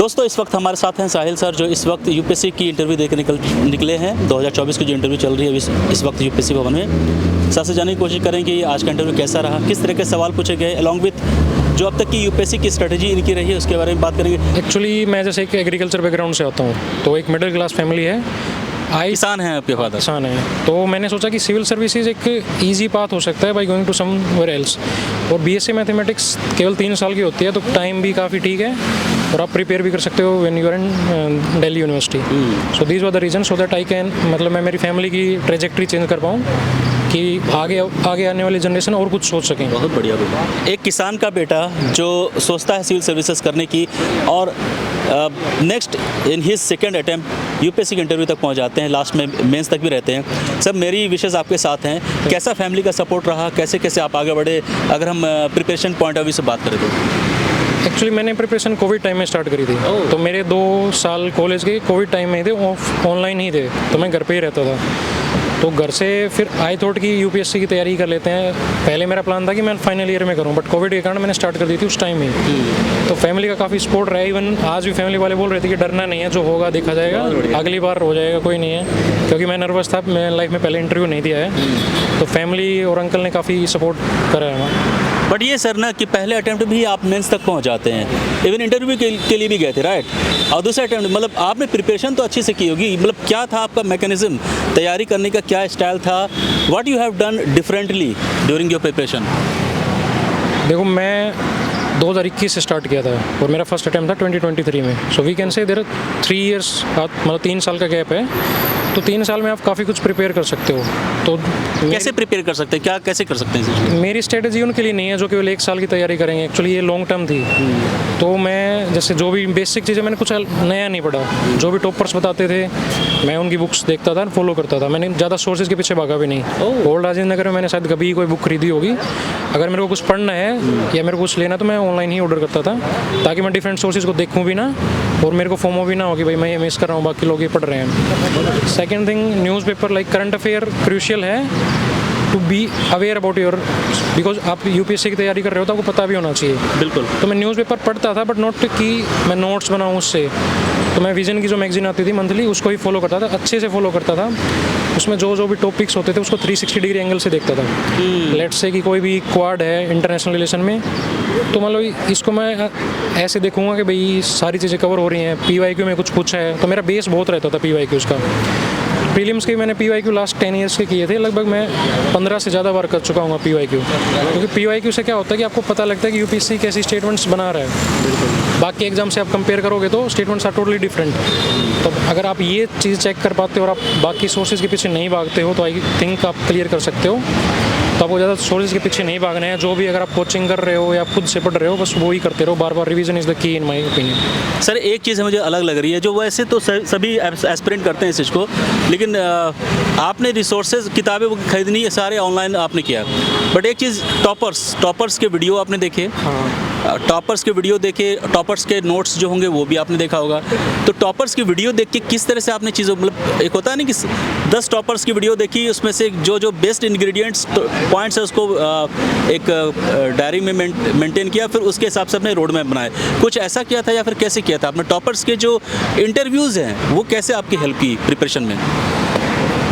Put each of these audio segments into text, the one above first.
दोस्तों इस वक्त हमारे साथ हैं साहिल सर, जो इस वक्त यूपीएससी की इंटरव्यू देकर निकले हैं। 2024 की जो इंटरव्यू चल रही है इस वक्त यूपीएससी भवन में। सर से जानने की कोशिश करेंगे कि आज का इंटरव्यू कैसा रहा, किस तरह के सवाल पूछे गए, अलॉन्ग विथ जो अब तक की यूपीएससी की स्ट्रेटजी इनकी रही है उसके बारे में बात करेंगे। एक्चुअली मैं जैसे एक एग्रीकल्चर बैकग्राउंड से आता हूँ, तो एक मिडिल क्लास फैमिली है। किसान हैं आपके फादर? किसान है, तो मैंने सोचा कि सिविल सर्विसेज एक इजी पाथ हो सकता है by going to somewhere else. और बीएससी मैथमेटिक्स केवल 3 साल की होती है, तो टाइम भी काफ़ी ठीक है और आप प्रिपेयर भी कर सकते हो when you are in Delhi university. So these were the reason so that I can, मतलब मैं मेरी फैमिली की ट्रेजेक्ट्री चेंज कर पाऊँ कि आगे आने वाली जनरेशन और कुछ सोच सकें। बहुत बढ़िया बेटा। एक किसान का बेटा जो सोचता है सिविल सर्विसेज करने की और next in his second attempt UPSC के इंटरव्यू तक पहुंच जाते हैं, लास्ट में मेंस तक भी रहते हैं। सब मेरी विशेष आपके साथ हैं। कैसा फैमिली का सपोर्ट रहा, कैसे कैसे आप आगे बढ़े, अगर हम प्रिपरेशन पॉइंट ऑफ व्यू से बात करें तो? एक्चुअली मैंने प्रिपरेशन कोविड टाइम में स्टार्ट करी थी। तो मेरे 2 साल कॉलेज के कोविड टाइम में थे, ऑनलाइन ही थे, तो मैं घर पे ही रहता था। तो घर से फिर आई थॉट कि यूपीएससी की तैयारी कर लेते हैं। पहले मेरा प्लान था कि मैं फाइनल ईयर में करूं, बट कोविड के कारण मैंने स्टार्ट कर दी थी उस टाइम में। तो फैमिली का काफ़ी सपोर्ट रहा। इवन आज भी फैमिली वाले बोल रहे थे कि डरना नहीं है, जो होगा देखा जाएगा, अगली बार हो जाएगा, कोई नहीं है। क्योंकि मैं नर्वस था, मैं लाइफ में पहले इंटरव्यू नहीं दिया है। तो फैमिली और अंकल ने काफ़ी सपोर्ट करा है। बट ये सर ना कि पहले अटैम्प्ट भी आप मेंस तक पहुंच जाते हैं, इवन इंटरव्यू के लिए भी गए थे, राइट? और दूसरे अटैम्प्ट मतलब आपने प्रिपरेशन तो अच्छी से की होगी, मतलब क्या था आपका मैकेनिज्म, तैयारी करने का क्या स्टाइल था? What you have done differently during your preparation? देखो, मैं 2021 से स्टार्ट किया था और मेरा फर्स्ट अटैम्प्ट था 2023 में। So we can say there are 3 years, मतलब 3 साल का गैप है। तो 3 साल में आप काफ़ी कुछ प्रिपेयर कर सकते हो। तो कैसे प्रिपेयर कर सकते हैं, क्या कैसे कर सकते हैं? मेरी स्ट्रेटजी उनके लिए नहीं है जो केवल 1 साल की तैयारी करेंगे। एक्चुअली ये लॉन्ग टर्म थी। तो मैं जैसे जो भी बेसिक चीज़ें, मैंने कुछ नया नहीं पढ़ा। जो भी टॉपर्स बताते थे मैं उनकी बुक्स देखता था, फॉलो करता था। मैंने ज़्यादा सोर्सेज के पीछे भागा भी नहीं। ओल्ड राजेंद्र नगर में मैंने शायद कभी कोई बुक खरीदी होगी। अगर मेरे को कुछ पढ़ना है या मेरे को कुछ लेना तो मैं ऑनलाइन ही ऑर्डर करता था, ताकि मैं डिफरेंट सोर्सेज को देखूँ भी ना और मेरे को फोमो भी ना हो कि भाई मैं ये मिस कर रहा हूँ, बाकी लोग ये पढ़ रहे हैं। Second thing, newspaper like current affair crucial है to be aware about your, because आप यूपीएससी की तैयारी कर रहे हो तो आपको पता भी होना चाहिए। बिल्कुल। तो मैं न्यूज़पेपर पढ़ता था, बट नॉट कि मैं नोट्स बनाऊँ उससे। तो मैं विजन की जो मैगजीन आती थी मंथली, उसको ही फॉलो करता था, अच्छे से फॉलो करता था। उसमें जो भी टॉपिक्स होते थे उसको 360 डिग्री एंगल से देखता था। लेट्स से कि कोई भी क्वाड है इंटरनेशनल रिलेशन में, तो मतलब इसको मैं ऐसे देखूंगा कि भाई सारी चीज़ें कवर हो रही हैं। पीवाईक्यू में कुछ पूछा है तो मेरा बेस बहुत रहता था पीवाईक्यूज़ का। प्रीलिम्स के मैंने पीवाईक्यू लास्ट 10 ईयर्स के किए थे, लगभग मैं 15 से ज़्यादा बार कर चुका हूँ पीवाईक्यू। क्योंकि पीवाईक्यू से क्या होता है कि आपको पता लगता है कि यूपीएससी कैसी स्टेटमेंट्स बना रहा है। बाकी एग्जाम से आप कंपेयर करोगे तो स्टेटमेंट्स आर टोटली डिफरेंट। तो अगर आप ये चीज़ चेक कर पाते हो और आप बाकी सोर्सेज के पीछे नहीं भागते हो, तो आई थिंक आप क्लियर कर सकते हो। तो आपको ज़्यादा सोर्सेज के पीछे नहीं भागना है। जो भी अगर आप कोचिंग कर रहे हो या खुद से पढ़ रहे हो, बस वो ही करते रहो। बार बार revision is the key in my opinion. Sir एक चीज़ मुझे अलग लग रही है, जो वैसे तो सभी एस्पिरेंट करते हैं इस चीज़ को, लेकिन आपने रिसोर्सेज किताबें खरीदनी है सारे ऑनलाइन आपने किया। बट एक चीज़, टॉपर्स के वीडियो आपने देखे? हाँ। टॉपर्स के वीडियो देखे, टॉपर्स के नोट्स जो होंगे वो भी आपने देखा होगा। तो टॉपर्स की वीडियो देख के किस तरह से आपने चीज़ों, मतलब एक होता है ना कि 10 टॉपर्स की वीडियो देखी, उसमें से जो बेस्ट इंग्रेडिएंट्स पॉइंट्स है उसको एक डायरी में मेंटेन किया, फिर उसके हिसाब से अपने रोड मैप बनाए। कुछ ऐसा किया था या फिर कैसे किया था आपने? टॉपर्स के जो इंटरव्यूज़ हैं वो कैसे आपकी हेल्प की प्रिपरेशन में?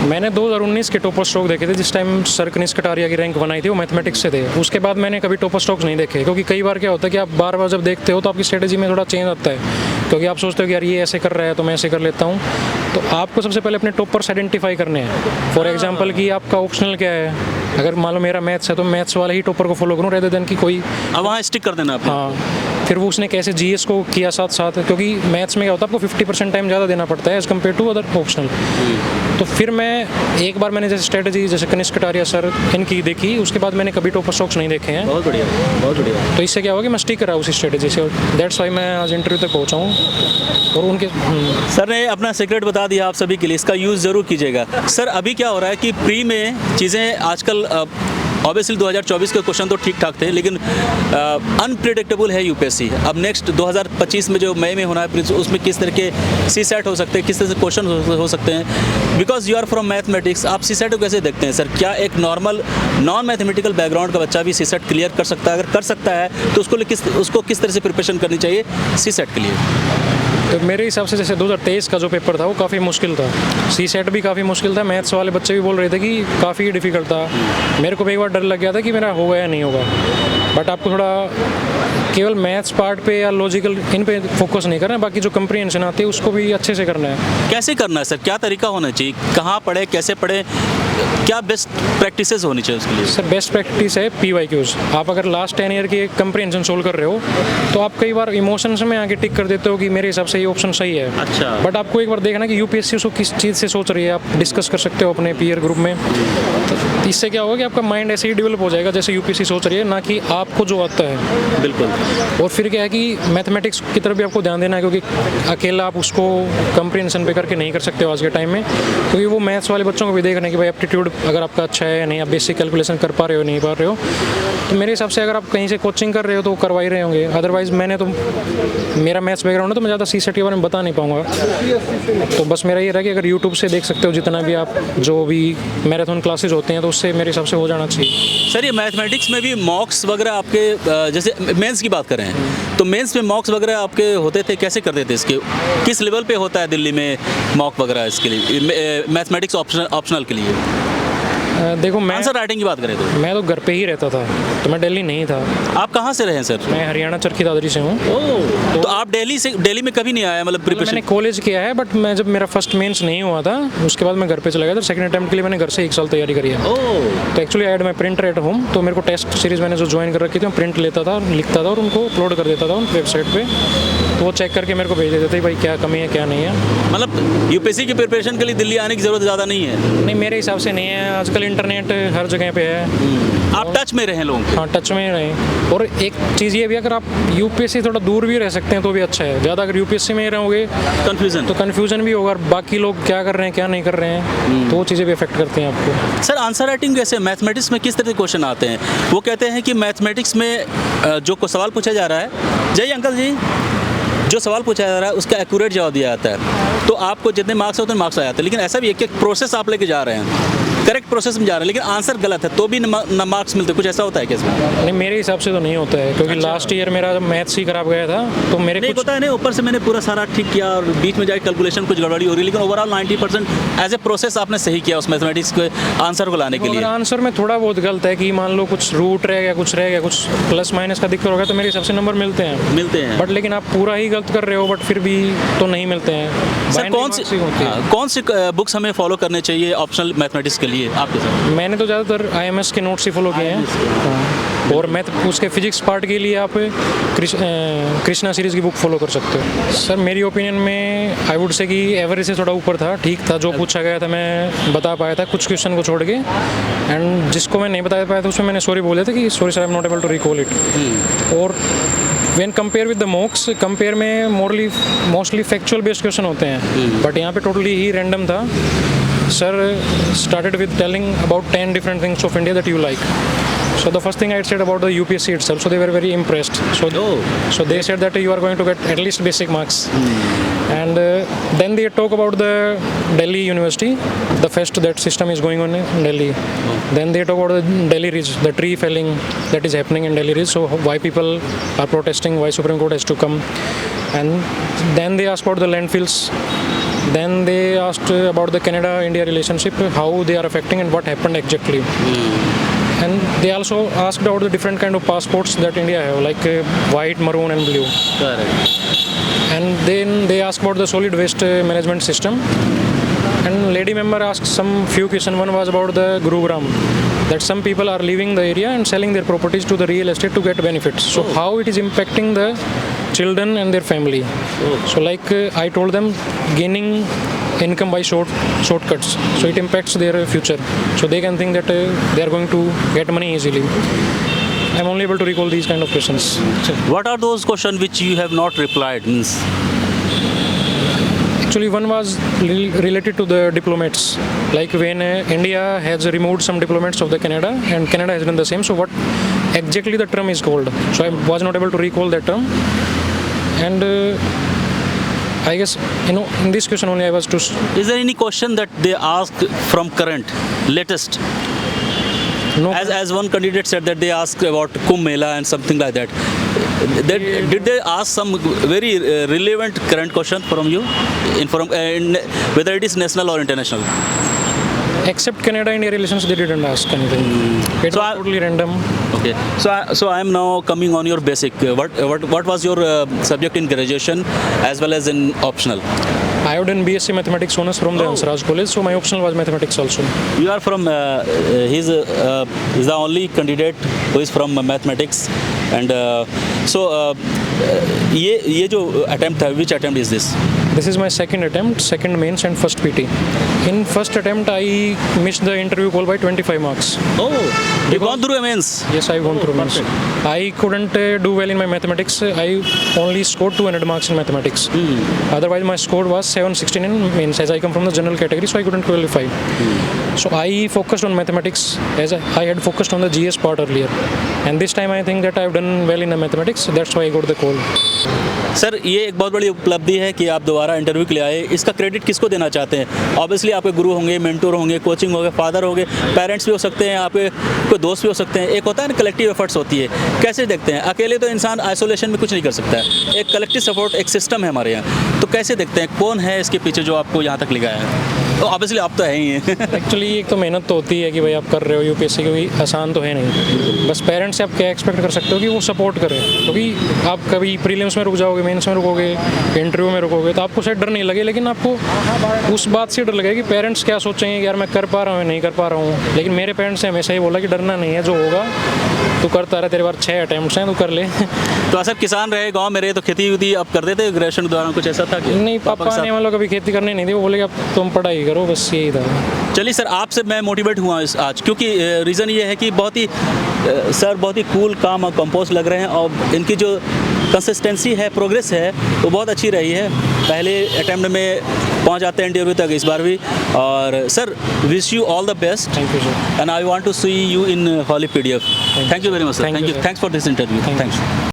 मैंने 2019 के टॉपर स्ट्रोक देखे थे, जिस टाइम सर कनिष्क कटारिया की रैंक बनाई थी, वो मैथमेटिक्स से थे। उसके बाद मैंने कभी टॉपर स्ट्रोक्स नहीं देखे, क्योंकि कई बार क्या होता है कि आप बार बार जब देखते हो तो आपकी स्ट्रेटजी में थोड़ा चेंज आता है। क्योंकि आप सोचते हो कि यार ये ऐसे कर रहा है तो मैं ऐसे कर लेता हूँ। तो आपको सबसे पहले अपने टॉपर्स आइडेंटिफाई करने हैं। फॉर एग्जाम्पल कि आपका ऑप्शनल क्या है। अगर मान लो मेरा मैथ्स है तो मैथ्स वाला ही टॉपर को फॉलो करूँ, रेदर देन कि कोई वहाँ स्टिक कर देना। हाँ। फिर वो उसने कैसे जीएस को किया साथ साथ, क्योंकि मैथ्स में क्या होता है आपको 50% टाइम ज़्यादा देना पड़ता है as compare to other optional. तो फिर मैं एक बार मैंने जैसे स्ट्रेटजी जैसे कनिष्क कटारिया सर इनकी देखी, उसके बाद मैंने कभी टॉपर स्ट्रोक्स नहीं देखे हैं। बहुत बढ़िया, बहुत बढ़िया। तो इससे क्या होगा कि मैं स्टिक रहा उसी स्ट्रेटजी से, दैट्स वाई मैं आज इंटरव्यू तक पहुँचा हूँ। और उनके सर ने अपना सीक्रेट बता दिया आप सभी के लिए, इसका यूज़ ज़रूर कीजिएगा। सर अभी क्या हो रहा है कि प्री में चीज़ें आजकल ऑब्वियसली 2024 के क्वेश्चन तो ठीक ठाक थे, लेकिन अनप्रेडिक्टेबल है यूपीएससी। अब नेक्स्ट 2025 में जो मई में होना है, उसमें किस तरह के सीसेट हो सकते हैं, किस तरह से क्वेश्चन हो सकते हैं। Because you are from mathematics, आप सीसेट को कैसे देखते हैं सर? क्या एक नॉर्मल नॉन मैथमेटिकल बैकग्राउंड का बच्चा भी सीसेट क्लियर कर सकता है? अगर कर सकता है तो उसको किस तरह से प्रिपरेशन करनी चाहिए सीसेट के लिए? तो मेरे हिसाब से जैसे 2023 का जो पेपर था वो काफ़ी मुश्किल था, सी सेट भी काफ़ी मुश्किल था, मैथ्स वाले बच्चे भी बोल रहे थे कि काफ़ी डिफ़िकल्ट था। मेरे को भी एक बार डर लग गया था कि मेरा होगा या नहीं होगा, बट आपको थोड़ा केवल मैथ्स पार्ट पे या लॉजिकल इन पे फोकस नहीं करना है, बाकी जो कंप्रीहेंशन आती है उसको भी अच्छे से करना है। कैसे करना है सर, क्या तरीका होना चाहिए, कहाँ पढ़े, कैसे पढ़े, क्या बेस्ट प्रैक्टिसेस होनी चाहिए उसके लिए? सर बेस्ट प्रैक्टिस है PYQs। आप अगर लास्ट 10 ईयर की कंप्रीहेंशन सोल्व कर रहे हो तो आप कई बार इमोशंस में आके टिक कर देते हो कि मेरे हिसाब से ये ऑप्शन सही है। अच्छा। बट आपको एक बार देखना कि UPSC उसको किस चीज़ से सोच रही है, आप डिस्कस कर सकते हो अपने पीयर ग्रुप में। तो इससे क्या होगा कि आपका माइंड ऐसे ही डेवलप हो जाएगा जैसे UPSC सोच रही है, ना कि आपको जो आता है। बिल्कुल। और फिर क्या है कि मैथमेटिक्स की तरफ भी आपको ध्यान देना है, क्योंकि अकेला आप उसको कंप्रीहेंशन पे करके नहीं कर सकते हो आज के टाइम में, क्योंकि वो मैथ्स वाले बच्चों को भी देखना है कि भाई एप्टीट्यूड अगर आपका अच्छा है या नहीं, आप बेसिक कैलकुलेशन कर पा रहे हो नहीं पा रहे हो। तो मेरे हिसाब से अगर आप कहीं से कोचिंग कर रहे हो तो करवा ही रहे होंगे, अदरवाइज मैंने तो, मेरा मैथ्स बैकग्राउंड है तो मैं ज़्यादा सी सेट के बारे में बता नहीं पाऊँगा। तो बस मेरा ये रहा कि अगर यूट्यूब से देख सकते हो जितना भी आप, जो भी मैराथन क्लासेज होते हैं, तो उससे मेरे हिसाब से हो जाना चाहिए। सर ये मैथमेटिक्स में भी मॉक्स वगैरह आपके, जैसे मेंस की बात करें तो मेंस में मॉक्स वगैरह आपके होते थे, कैसे करते थे इसके, किस लेवल पे होता है दिल्ली में मॉक वगैरह इसके लिए, मैथमेटिक्स ऑप्शनल के लिए? देखो मैं आंसर राइटिंग की बात करें तो मैं तो घर पे ही रहता था, तो मैं दिल्ली नहीं था। आप कहाँ से रहे हैं सर? मैं हरियाणा चरखी दादरी से हूँ। तो आप दिल्ली में कभी नहीं आया, मतलब मैंने प्रिपरेशन? कॉलेज किया है, बट मैं जब मेरा फर्स्ट मेंस नहीं हुआ था उसके बाद मैं घर पे चला गया था। सेकंड अटेम्प्ट के लिए मैंने घर से 1 साल तैयारी करी है। तो actually I had my printer at home, तो मेरे को टेस्ट सीरीज मैंने जो ज्वाइन कर रखी थी, मैं प्रिंट लेता था, लिखता था और उनको अपलोड कर देता था उन वेबसाइट पे, तो वो चेक करके मेरे को भेज देते थे भाई क्या कमी है क्या नहीं है। मतलब UPSC की प्रिपरेशन के लिए दिल्ली आने की ज़रूरत ज़्यादा नहीं है? नहीं, मेरे हिसाब से नहीं है, आजकल इंटरनेट हर जगह पे है। आप टच में रहे लोगों के? हाँ, टच में रहें। और एक चीज़ ये भी, अगर आप UPSC थोड़ा दूर भी रह सकते हैं तो भी अच्छा है। ज़्यादा अगर UPSC में ही रहोगे तो कन्फ्यूजन भी होगा, और बाकी लोग क्या कर रहे हैं क्या नहीं कर रहे हैं, तो वो चीज़ें भी अफेक्ट करती हैं आपको। सर आंसर राइटिंग कैसे, मैथमेटिक्स में किस तरह के क्वेश्चन आते हैं? वो कहते हैं कि मैथमेटिक्स में जो सवाल पूछा जा रहा है, जय अंकल जी, जो सवाल पूछा जा रहा है उसका एक्यूरेट जवाब दिया जाता है, तो आपको जितने मार्क्स होते हैं मार्क्स आ जाते हैं। लेकिन ऐसा भी एक प्रोसेस आप लेके जा रहे हैं, करेक्ट प्रोसेस में जा रहे हैं, लेकिन आंसर गलत है तो भी न मार्क्स मिलते, कुछ ऐसा होता है क्या इसमें? नहीं, मेरे हिसाब से तो नहीं होता है, क्योंकि लास्ट ईयर मेरा मैथ्स ही खराब गया था, तो मेरे नहीं कुछ होता है नहीं, ऊपर से मैंने पूरा सारा ठीक किया और बीच में जाके कैलकुलेशन कुछ गड़बड़ी हो रही है, लेकिन ओवरऑल 90% एज ए प्रोसेस आपने सही किया उस मैथमेटिक्स के आंसर को लाने के लिए। आंसर में थोड़ा बहुत गलत है कि मान लो कुछ रूट रह गया, कुछ प्लस माइनस का दिक्कत हो गया, तो मेरे हिसाब से नंबर मिलते हैं। बट लेकिन आप पूरा ही गलत कर रहे हो, बट फिर भी तो नहीं मिलते हैं। सर कौन सी बुक्स हमें फॉलो करने चाहिए ऑप्शनल मैथमेटिक्स के लिए आपके साथ? मैंने तो ज़्यादातर IMS के नोट्स ही फॉलो किए हैं, और मैथ उसके फिजिक्स पार्ट के लिए आप कृष्णा सीरीज़ की बुक फॉलो कर सकते हो। सर मेरी ओपिनियन में आई वुड से कि एवरेज से थोड़ा ऊपर था, ठीक था, जो पूछा गया था मैं बता पाया था, कुछ क्वेश्चन को छोड़ के, एंड जिसको मैं नहीं बता पाया था उसमें मैंने सॉरी बोले थे कि sorry sir I am not able to recall it. और when compare with the mocks, compare में मोस्टली फैक्चुअल बेस्ड क्वेश्चन होते हैं, बट यहाँ पे टोटली ही रैंडम था। Sir started with telling about 10 different things of India that you like. So the first thing I said about the UPSC itself, so they were very impressed. So they said that you are going to get at least basic marks. And then they talk about the Delhi University, the fest that system is going on in Delhi. Then they talk about the Delhi Ridge, the tree felling that is happening in Delhi Ridge. So why people are protesting, why Supreme Court has to come. And then they ask about the landfills. Then they asked about the Canada-India relationship, how they are affecting and what happened exactly. And they also asked about the different kind of passports that India have, like white, maroon and blue. Correct. And then they asked about the solid waste management system. And lady member asked some few questions. One was about the Gurugram, that some people are leaving the area and selling their properties to the real estate to get benefits. So how it is impacting the children and their family. So like I told them, gaining income by shortcuts, so it impacts their future, so they can think that they are going to get money easily. I'm only able to recall these kind of questions. What are those questions which you have not replied? Actually, one was related to the diplomats, like when India has removed some diplomats of the Canada, and Canada has done the same. So what exactly the term is called? So I was not able to recall that term. And I guess, in this question only I was to... Is there any question that they ask from current, latest? No. As one candidate said that they ask about Kumbh Mela and something like that. did they ask some very relevant current question from you, whether it is national or international? Except Canada-India relations, they didn't ask anything. It So was totally random. Okay, so I am now coming on your basic. What was your subject in graduation as well as in optional? I have done BSc Mathematics honors from the Hansraj College, so my optional was mathematics also. You are from he's the only candidate who is from mathematics, and ये जो attempt है, which attempt is this? This is my second attempt, second mains and first PT. In first attempt, I missed the interview call by 25 marks. Oh, you gone through mains? Yes, I gone through mains. I couldn't do well in my mathematics. I only scored 200 marks in mathematics. Otherwise, my score was 716 in mains, as I come from the general category, so I couldn't qualify. So I focused on mathematics, as I had focused on the GS part earlier. And this time I think that I've done well in the mathematics, that's why I got the call. Sir, ये एक बहुत बड़ी उपलब्धि है कि आप दोबारा interview के लिए आए। इसका क्रेडिट किसको देना चाहते हैं? ऑब्वियसली आपके गुरु होंगे, मेंटोर होंगे, कोचिंग होंगे, फादर होंगे, पेरेंट्स भी हो सकते हैं, आपके कोई दोस्त भी हो सकते हैं। एक होता है ना, कलेक्टिव एफर्ट्स होती है। कैसे देखते हैं? अकेले तो इंसान आइसोलेशन में कुछ नहीं कर सकता है। एक कलेक्टिव सपोर्ट, एक सिस्टम है हमारे यहाँ। तो कैसे देखते हैं, कौन है इसके पीछे जो आपको यहाँ तक ले गया है? तो ऑब्वियसली आप तो है ही हैं। एक्चुअली एक तो मेहनत तो होती है कि भाई आप कर रहे हो यूपीएससी, क्योंकि आसान तो है नहीं। बस पेरेंट्स से आप क्या एक्सपेक्ट कर सकते हो कि वो सपोर्ट करें, क्योंकि आप कभी प्रीलिम्स में रुक जाओगे, मेंस में रुकोगे, इंटरव्यू में रुकोगे, तो आपको शायद डर नहीं लगे, लेकिन आपको उस बात से डर लगेगा कि पेरेंट्स क्या सोचेंगे कि यार मैं कर पा रहा हूँ नहीं कर पा रहा हूँ। लेकिन मेरे पेरेंट्स ने हमेशा ही बोला कि डरना नहीं है, जो होगा तू करता रहा, तेरे बार 6 अटैम्प्ट्स हैं, तू कर ले। तो ऐसा किसान रहे, गाँव में रहे, तो खेती उती आप कर देते ग्रेजुएशन के दौरान? कुछ ऐसा था कि नहीं, पापा ने मतलब कभी खेती करने नहीं दी, वो बोले कि अब तुम पढ़ाई करो, बस यही था। चलिए सर, आपसे मैं मोटिवेट हुआ आज, क्योंकि रीज़न ये है कि बहुत ही सर बहुत ही कूल, काम और कंपोज लग रहे हैं, और इनकी जो कंसिस्टेंसी है, प्रोग्रेस है, वो बहुत अच्छी रही है। पहले अटैम्प्ट में पहुंच जाते हैं इंटरव्यू तक, इस बार भी। और sir, wish you all the best, thank you sir. And I want to see you in holy PDF. Thank you very much sir, Thank you, thank you, sir. Thanks for this interview, thanks.